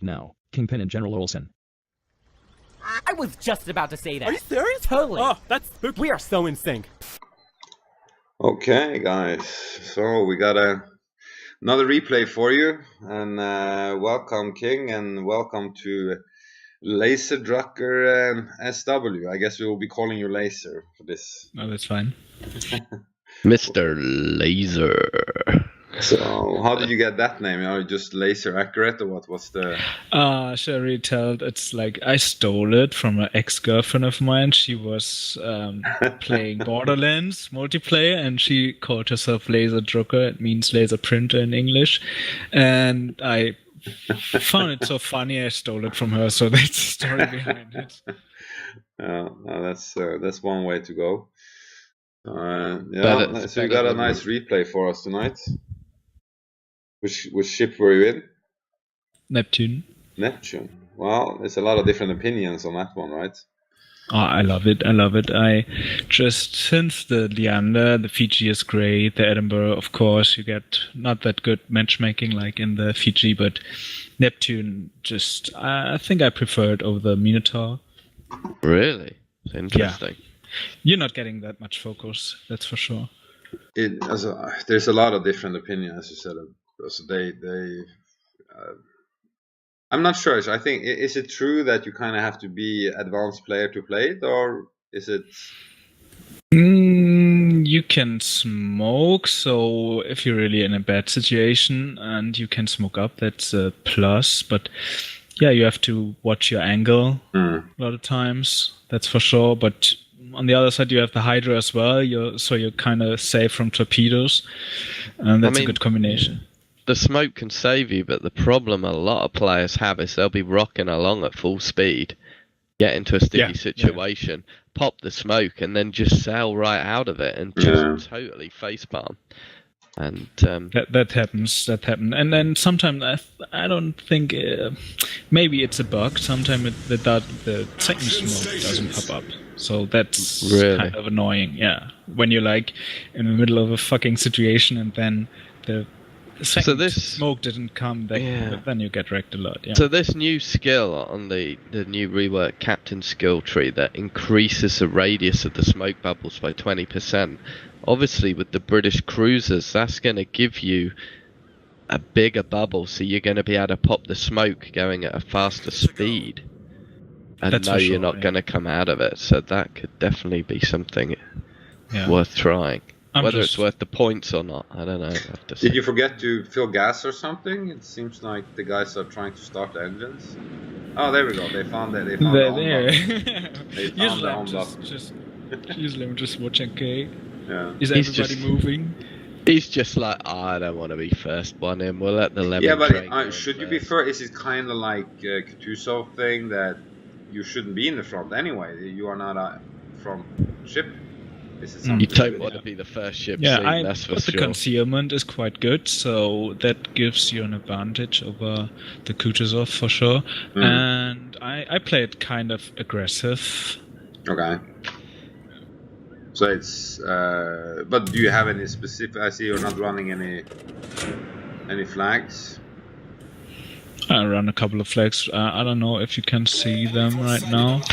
Named now, Kingpin and General Olsen. I was just about to say that. Are you serious? Totally. Oh, that's spooky. We are so in sync. Okay, guys. So we got another replay for you, and welcome, King, and welcome to LaserdruckerSW. I guess we will be calling you Laser for this. Oh, that's fine. Mr. Laser. So, how did you get that name? Are you just laser accurate, or what? What's the? Should I retell? It's like I stole it from an ex-girlfriend of mine. She was playing Borderlands multiplayer, and she called herself LaserdRucker. It means laser printer in English. And I found it so funny, I stole it from her. So that's the story behind it. No, that's one way to go. Yeah, so you got a nice replay for us tonight. Which ship were you in? Neptune. Neptune. Well, there's a lot of different opinions on that one, right? Oh, I love it. I love it. I just, since the Leander, the Fiji is great, the Edinburgh, of course, you get not that good matchmaking like in the Fiji, but Neptune just, I think I prefer it over the Minotaur. Really? Interesting. Yeah. You're not getting that much focus, that's for sure. There's a lot of different opinions, as you said. So I'm not sure. So I think, is it true that you kind of have to be advanced player to play it, or is it? You can smoke, so if you're really in a bad situation and you can smoke up, that's a plus. But yeah, you have to watch your angle a lot of times, that's for sure. But on the other side, you have the Hydra as well, so you're kind of safe from torpedoes, and that's a good combination. The smoke can save you, but the problem a lot of players have is they'll be rocking along at full speed, get into a sticky situation, pop the smoke, and then just sail right out of it and just totally facepalm. And that happens. And then sometimes I don't think maybe it's a bug. Sometimes the second smoke doesn't pop up. So that's kind of annoying. Yeah, when you're like in the middle of a fucking situation and then the second smoke didn't come, then you get wrecked a lot. Yeah. So this new skill on the new rework captain skill tree that increases the radius of the smoke bubbles by 20%. Obviously, with the British cruisers, that's going to give you a bigger bubble, so you're going to be able to pop the smoke going at a faster speed. And know you're not going to come out of it, so that could definitely be something worth trying. Whether it's worth the points or not, I don't know. Did you forget to fill gas or something? It seems like the guys are trying to start the engines. Oh, there we go. They found it. They found the on button. Usually I'm just watching. Okay. Yeah. Is everybody moving? He's just like, I don't want to be first one in. We'll let the lemon. Yeah, but should you be first? Is it kind of like a Kutuzov thing that you shouldn't be in the front anyway? You are not a front ship. You don't want to be the first ship seen, that's for sure. The concealment is quite good, so that gives you an advantage over the Kutuzov for sure. And I play it kind of aggressive. Okay. So it's, but do you have any specific? I see you're not running any flags. I run a couple of flags. I don't know if you can see them right now.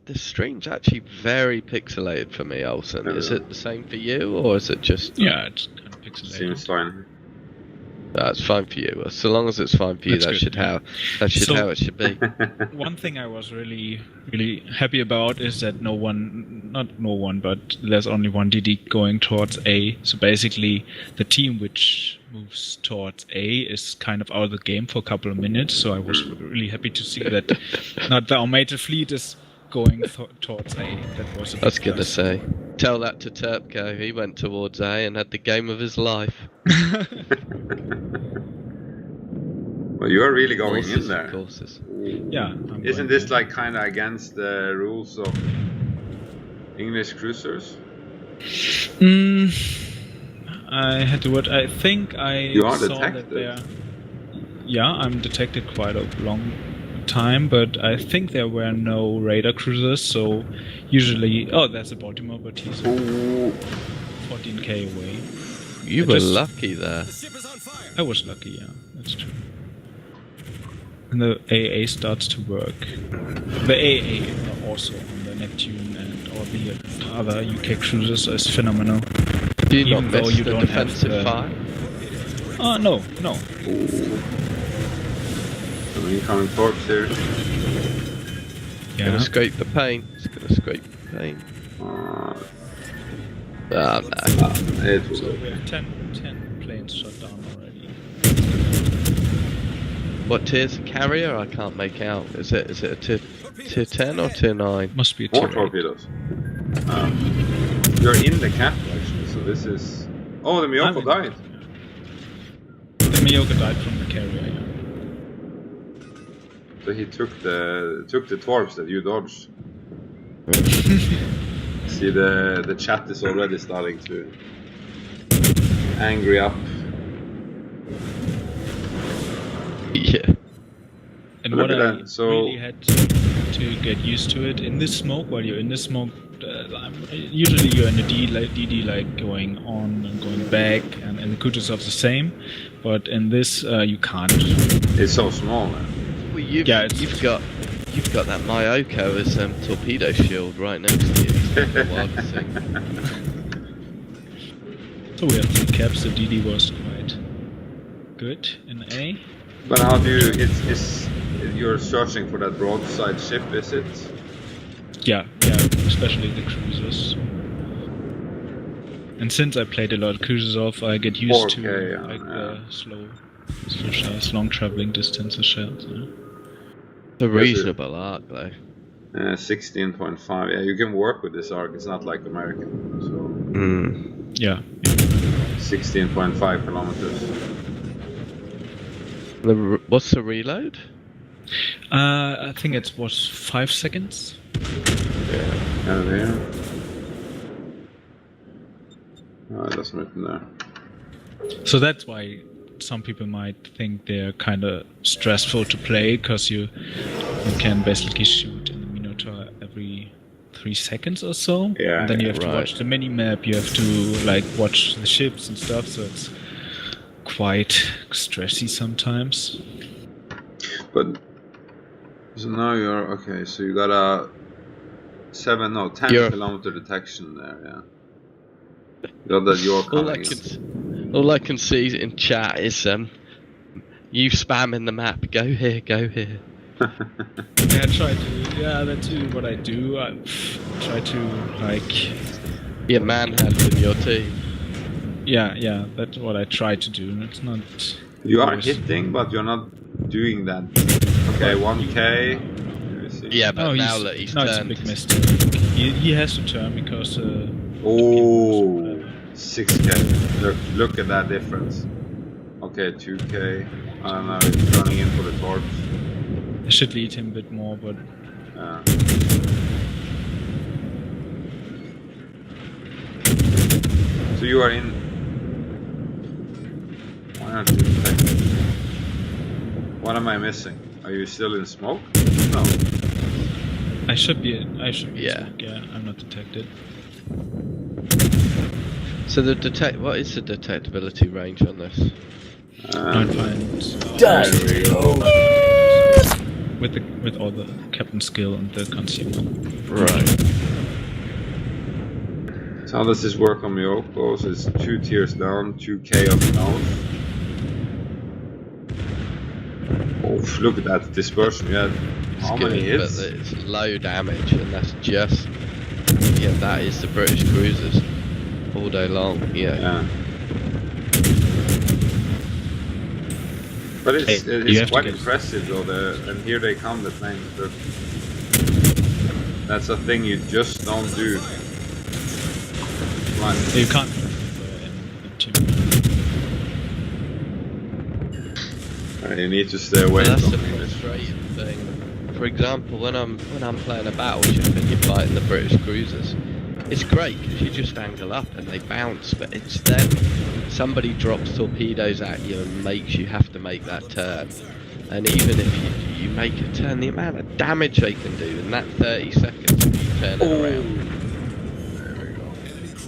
The stream's actually very pixelated for me, Olsen. Is it the same for you, or is it just? Yeah, it's kind of pixelated. Seems fine. That's fine for you. So long as it's fine for you, that's how it should be. One thing I was really, really happy about is that but there's only one DD going towards A. So basically, the team which moves towards A is kind of out of the game for a couple of minutes. So I was really happy to see that not the Armated fleet is going towards A. That was. I was going to say, tell that to Terpko. He went towards A and had the game of his life. Well, you are really going in there. Yeah. Isn't this like kind of against the rules of English cruisers? I had to what I think I you are saw detected. that yeah, I'm detected quite a long time, but I think there were no radar cruisers, so usually there's a Baltimore, but he's 14k away. You were lucky there. I was lucky, yeah, that's true. and the AA starts to work. The AA also on the Neptune and all the other UK cruisers is phenomenal. Do you Even not though miss you the don't defensive have fire? Oh no. Some incoming torps here. Yeah. Gonna scrape the paint. It's gonna scrape the paint. No. It was So we okay. have 10 planes shot down already. What tier's the carrier? I can't make out. Is it a tier 10 or tier 9? Must be a More tier 8. torpedoes. You're in the capital actually, so this is... Oh, the Miyoko died. The Miyoko died from the carrier, yeah. So he took the torps that you dodged. See, the chat is already starting to angry up. Yeah. And Look what at I that, so- really had to get used to it in this smoke. While you're in the smoke, usually you're in a DD like going on and going back, and the Kutuzov's the same. But in this, you can't. It's so small, man. Well, you've got that Myoko as torpedo shield right next to you. It's the wildest thing. So we have 3 caps. The DD was quite good in A. But how do you... You're searching for that broadside ship, is it? Yeah, especially the cruisers. And since I played a lot of cruisers off, I get used to the slow shells, long traveling distances shells. Yeah. A reasonable arc though. 16.5. Yeah, you can work with this arc. It's not like American. So Yeah. 16.5 kilometers. What's the reload? I think it was 5 seconds. Yeah, there. Oh, it doesn't written there. So that's why some people might think they're kind of stressful to play, because you can basically shoot in the Minotaur every 3 seconds or so. Yeah, and then you have to right. watch the mini map. You have to like watch the ships and stuff. So it's quite stressy sometimes. But so now you're okay. So you got a 10 kilometer detection there. Yeah. Got that you're coming. All I can see in chat is you spamming the map. Go here, go here. That's what I do. I try to like. You're manhandling your team. Yeah, that's what I try to do. It's not. You are hitting, but you're not doing that. Okay, 1K. Yeah, but now he's, that he's no, turned. it's a big mistake. He has to turn because. Oh, 6K. Look at that difference. Okay, 2K. I don't know, he's turning in for the torps. I should lead him a bit more, but. So you are in. Why aren't you detected? What am I missing? Are you still in smoke? No. I should be. Yeah. Smoke, yeah, I'm not detected. So what is the detectability range on this? 9 finds. There we go. With all the captain skill and the consumer. Right. So how does this work on Miyoko? So it's 2 tiers down, 2K up nose. Oh, look at that dispersion. Yeah. How many hits? But it's low damage, and that's just. Yeah, that is the British cruisers. All day long, yeah. But it's quite get... impressive though, and here they come, the planes. Look. That's a thing you just don't do. Come on. You can't You need to stay away That's from the it. frustrating thing. For example, when I'm playing a battleship and you're fighting the British cruisers, it's great because you just angle up and they bounce, but it's then somebody drops torpedoes at you and makes you have to make that turn. And even if you make a turn, the amount of damage they can do in that 30 seconds if you turn it around, There we go.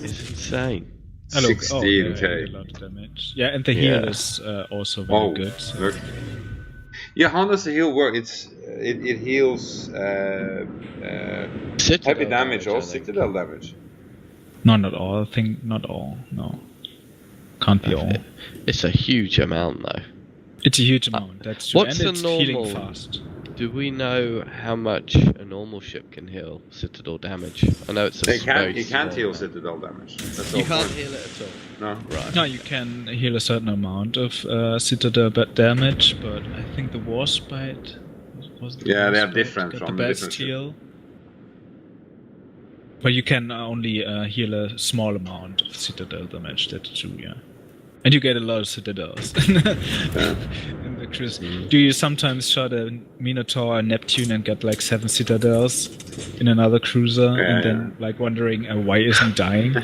it's insane. 16K. A lot of damage. Yeah, and the heal is also very good. So. Look. Yeah, how does the heal work? It heals heavy damage or citadel damage. No, not all. I think not all. No, can't be all. It's a huge amount though. It's a huge amount. That's true. What's and a it's normal? healing fast. Do we know how much a normal ship can heal citadel damage? I know it's a You can't heal citadel damage. That's You all can't point. heal it at all. No. Right. No, you can heal a certain amount of citadel damage, but I think the war spite was the Yeah, war they are spite different got from the the best different ship. heal. But you can only heal a small amount of citadel damage. That's true, yeah. And you get a lot of citadels in the cruise. Do you sometimes shot a Minotaur or Neptune and get like 7 citadels in another cruiser, and then like wondering why isn't dying?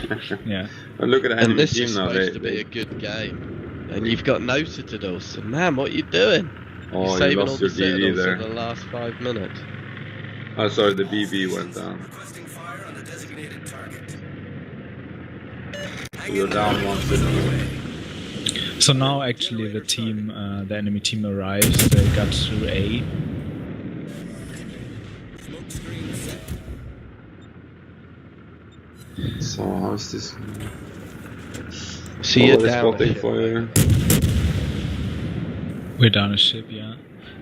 Yeah. But look at the And enemy this team is now. supposed to be a good game, and you've got no citadels. So, man, what are you doing? Oh, You're you saving all lost the your BB citadels there. for the last 5 minutes. Oh, sorry, the BB went down. So you're down 1 citadel. So now actually the enemy team arrives. They got through A. So how's this? See you they're down. spotting fire. We're down a ship, yeah.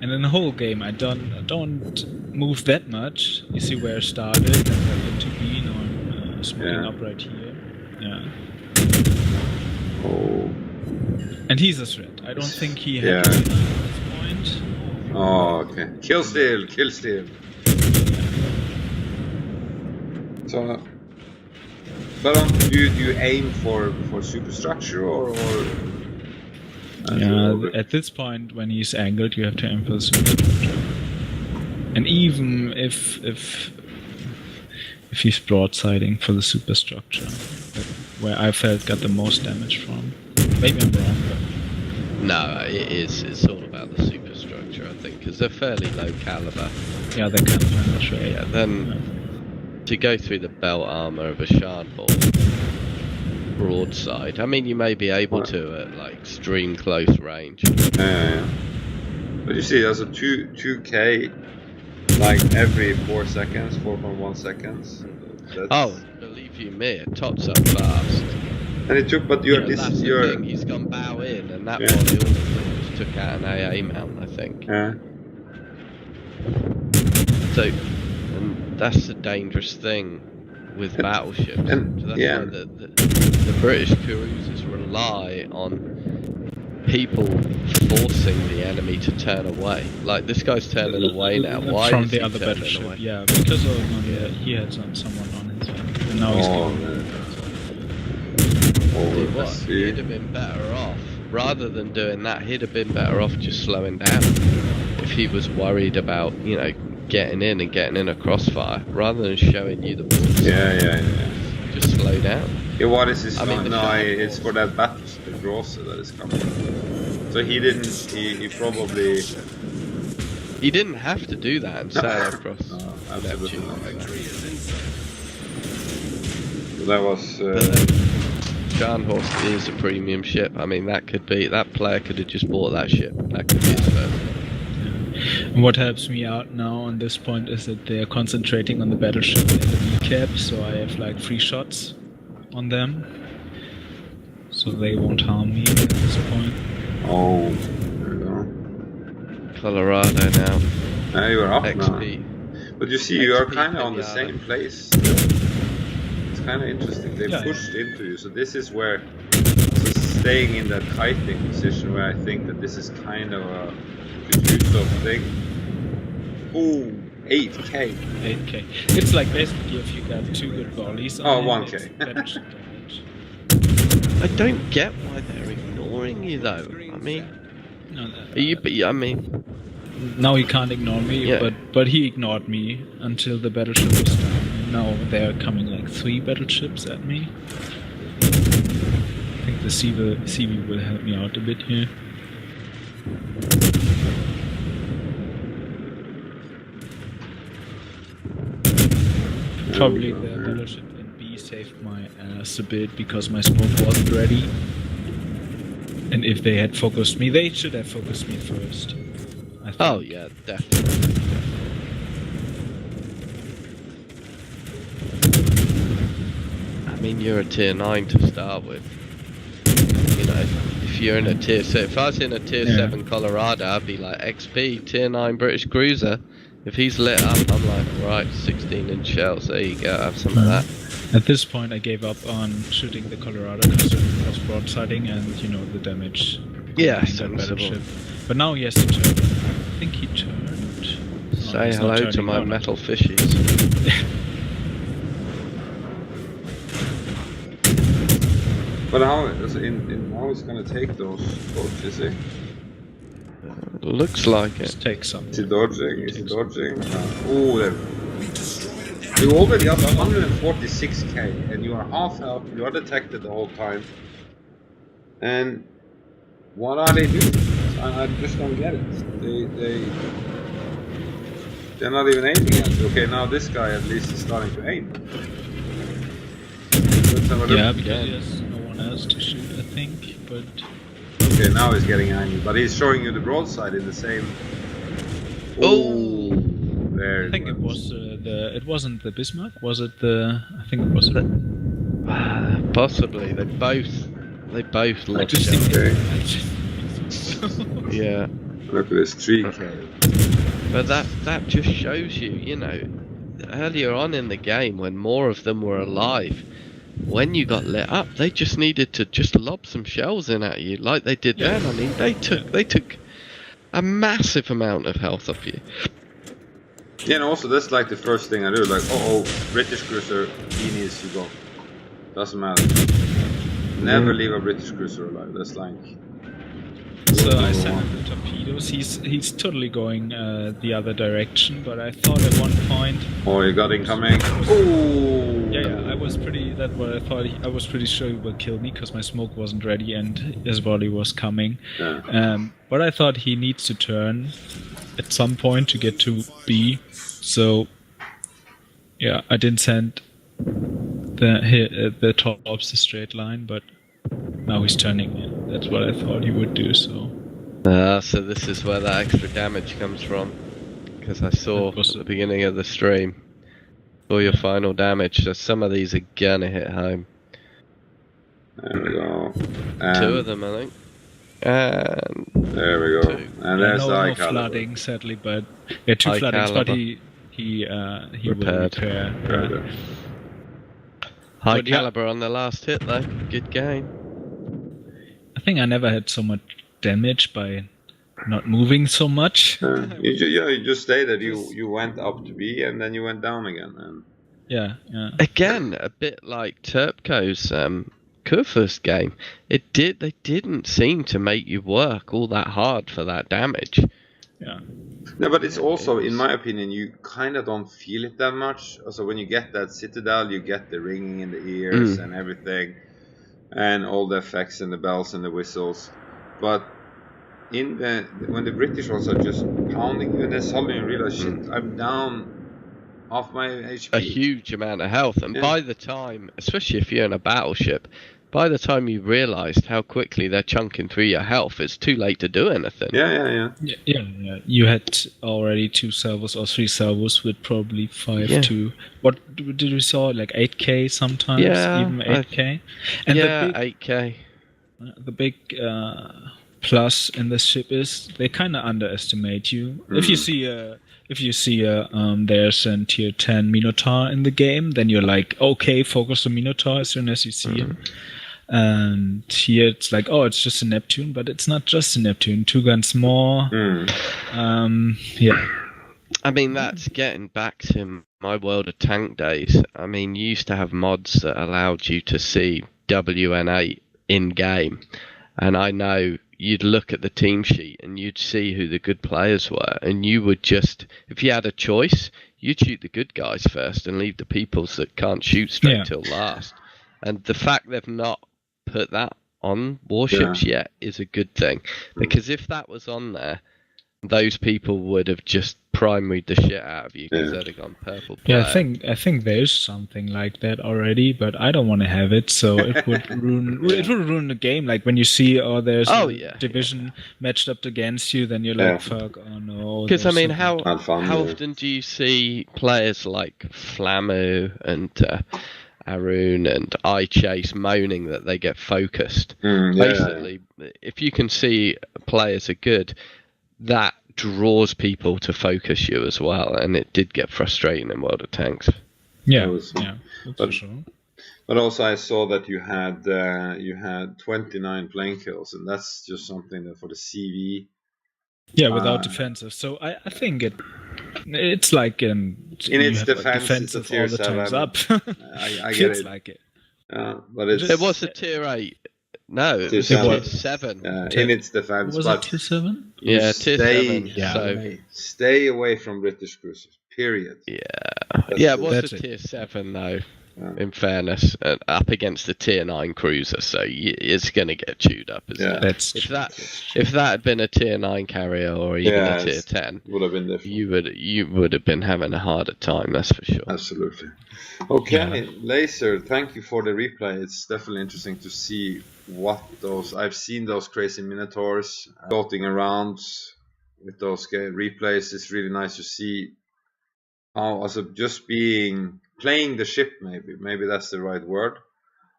And in the whole game, I don't move that much. You see where I started, and went into B. Now I'm smoking up right here. Yeah. Oh. And he's a threat. I don't think he had Yeah. to be at this point. Oh, okay. Kill steal. So, but do you aim for superstructure or Yeah, at this point, when he's angled, you have to aim for the superstructure. And even if he's broadsiding for the superstructure, where I felt got the most damage from. Maybe I'm wrong, but No, it's all about the superstructure, I think, because they're fairly low caliber. yeah, they can penetrate. Yeah, then to go through the belt armor of a Shardball broadside, I mean, you may be able to at like extreme close range. Yeah. But you see, there's a 2k like every 4 seconds, 4.1 seconds. Oh, believe you me, it tots up fast. And it took, but you're That's the thing, he's gone bow in, and that one, he also just took out an AA mount, I think. Yeah. So, and that's the dangerous thing with battleships. and- So that's yeah. why the British cruisers rely on people forcing the enemy to turn away. Like, this guy's turning away now. Why from is the he other turning battleship? away? Yeah, because of he had someone on his end, and now he's Oh, going. man. Dude, Oh, what? let's see. He'd have been better off. Rather than doing that, he'd have been better off just slowing down. If he was worried about, getting in a crossfire, rather than showing you the balls. Yeah. Just slow down. Yeah, what is this? I mean, the No, Shard it's for that battle, the Grosser that is coming. So he didn't, he probably... He didn't have to do that and sail across No, absolutely Neptune. not. So that was... But then, Scharnhorst is a premium ship. I mean, that player could have just bought that ship. That could be his first. And what helps me out now on this point is that they are concentrating on the battleship and the decap, so I have like 3 shots on them, so they won't harm me at this point. Oh, there we go. Colorado now. Now you are up now. XP. But you see, you are XP kind of on the Pinata. same place. It's kind of interesting. They Yeah, pushed into you, so this is where... So staying in that kiting position where I think that this is kind of a use of thing. Ooh, 8k. 8k. It's like basically if you got 2 good volleys on Oh, him, 1K. it's battleship damage. I don't get why they're ignoring you though. I mean, No, now he can't ignore me, Yeah. but he ignored me until the battleship was down. And now they're coming like 3 battleships at me. I think the CV will help me out a bit here. Probably the battleship in B saved my ass a bit because my smoke wasn't ready. And if they had focused me, they should have focused me first. I I think. Oh yeah, definitely. I mean, you're a tier 9 to start with. You know, if you're in a tier 7, if I was in a tier 7 Colorado, I'd be like XP, tier 9 British cruiser. If he's lit up, I'm like, right, 16-inch shells, there you go, have some of that. At this point, I gave up on shooting the Colorado because it was broadsiding and, the damage. Yeah, behind that battleship. But now he has to turn. I think he turned. Say hello to my metal fishies. But how is gonna take those boats, is he? Looks like it. Just take some. Is he dodging? Oh, there. You already have 146k and you are half health, you are detected the whole time. And what are they doing? I just don't get it. They're not even aiming at you. Okay, now this guy at least is starting to aim. Yeah, because no one else to shoot, I think, but... Okay, now he's getting angry, but he's showing you the broadside in the same... Oh! There I think it was it wasn't the Bismarck, was it the... I think it was the... Possibly, they both lost just okay. Yeah. Look at this tree. But that just shows you, earlier on in the game when more of them were alive, when you got lit up, they just needed to just lob some shells in at you like they did then. I mean, they took a massive amount of health off you. Yeah, and also that's like the first thing I do, like, British cruiser, he needs to go. Doesn't matter. Never leave a British cruiser alive, that's like... So I sent him the torpedoes, he's totally going the other direction, but I thought at one point... Oh, you got incoming. Oh! Yeah, I was pretty sure he would kill me, because my smoke wasn't ready and his body was coming. Yeah. But I thought he needs to turn at some point to get to B, so... Yeah, I didn't send the torps a straight line, but now he's turning in. That's what I thought he would do, so... So this is where that extra damage comes from. Because I saw at the beginning of the stream. Saw your final damage, so some of these are gonna hit home. There we go. 2 of them, I think. And... There we go. 2. And there's the high caliber. Flooding, sadly, but... Yeah, 2 floodings, but he will repair. High caliber on the last hit, though. Good game. I think I never had so much damage by not moving so much. You just stated you went up to B and then you went down again. And... Yeah. Again, a bit like Turpco's Kurfürst game. They didn't seem to make you work all that hard for that damage. Yeah. No, but it's also, in my opinion, you kind of don't feel it that much. Also, when you get that Citadel, you get the ringing in the ears and everything. And all the effects and the bells and the whistles, but when the British ones are just pounding you, and then suddenly you realize, shit, I'm down off my HP. A huge amount of health, and by the time, especially if you're in a battleship, by the time you realised how quickly they're chunking through your health, it's too late to do anything. Yeah. You had already 2 salvos or 3 salvos with probably 5 to... What did we saw? Like 8k sometimes? Yeah. Even 8k? And 8k. The big plus in this ship is they kind of underestimate you. If you see there's a tier 10 Minotaur in the game, then you're like, okay, focus on Minotaur as soon as you see him. And here it's like, it's just a Neptune, but it's not just a Neptune. 2 guns more. Yeah. I mean, that's getting back to my World of Tank days. I mean, you used to have mods that allowed you to see WN8 in game, and I know you'd look at the team sheet and you'd see who the good players were, and you would just, if you had a choice, you'd shoot the good guys first and leave the peoples that can't shoot straight till last. And the fact they've not put that on warships yet is a good thing, because if that was on there, those people would have just primaried the shit out of you because they'd have gone purple player. Yeah, I think there's something like that already, but I don't want to have it, so it would ruin the game. Like when you see there's a division matched up against you, then you're like, fuck, oh no. Because I mean, how often do you see players like Flamu and Arun and iChase moaning that they get focused? Basically, if you can see players are good, that draws people to focus you as well, and it did get frustrating in World of Tanks. That's but, for sure. But also, I saw that you had 29 plane kills, and that's just something that for the CV. Yeah, without defensive. So I think it's like in its defense, it's a tier all the 7. times up. I get Feels it. like it. But it was a tier 8. No, it was tier 7. In its defense. Was it tier 7? Yeah, tier 7. Yeah. Stay away from British cruisers. Period. It was a tier 7 though. In fairness, up against the tier 9 cruiser, so it's going to get chewed up. If that had been a tier 9 carrier or even a tier 10, would have been different. You would have been having a harder time. That's for sure. Absolutely. Okay, Laser. Thank you for the replay. It's definitely interesting to see what those. I've seen those crazy minotaurs floating around with those replays. It's really nice to see how, also just playing the ship, maybe that's the right word,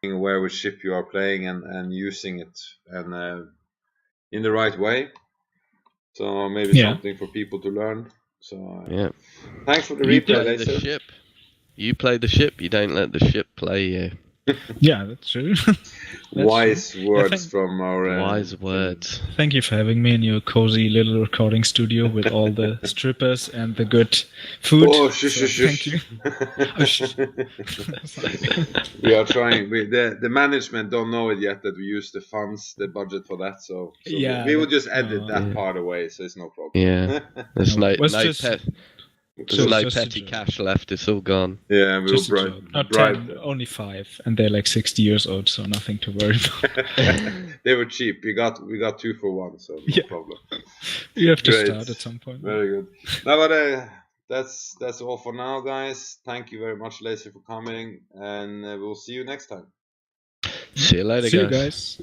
being aware which ship you are playing and using it and in the right way. So maybe something for people to learn. So thanks for the replay, Laser. You play the ship. You don't let the ship play you. Yeah, that's true. Wise words from our... wise words. Thank you for having me in your cozy little recording studio with all the strippers and the good food. Oh, shush. Thank you. We are trying. The management don't know it yet that we use the funds, the budget for that. So we will just edit that part away, so it's no problem. Yeah, there's no petty cash left. It's all gone. Yeah, we'll bribe. Only 5, and they're like 60 years old, so nothing to worry about. They were cheap. We got 2 for 1, so no problem. You have to start at some point. Very good. No, but that's all for now, guys. Thank you very much, Laser, for coming, and we'll see you next time. See you later, guys.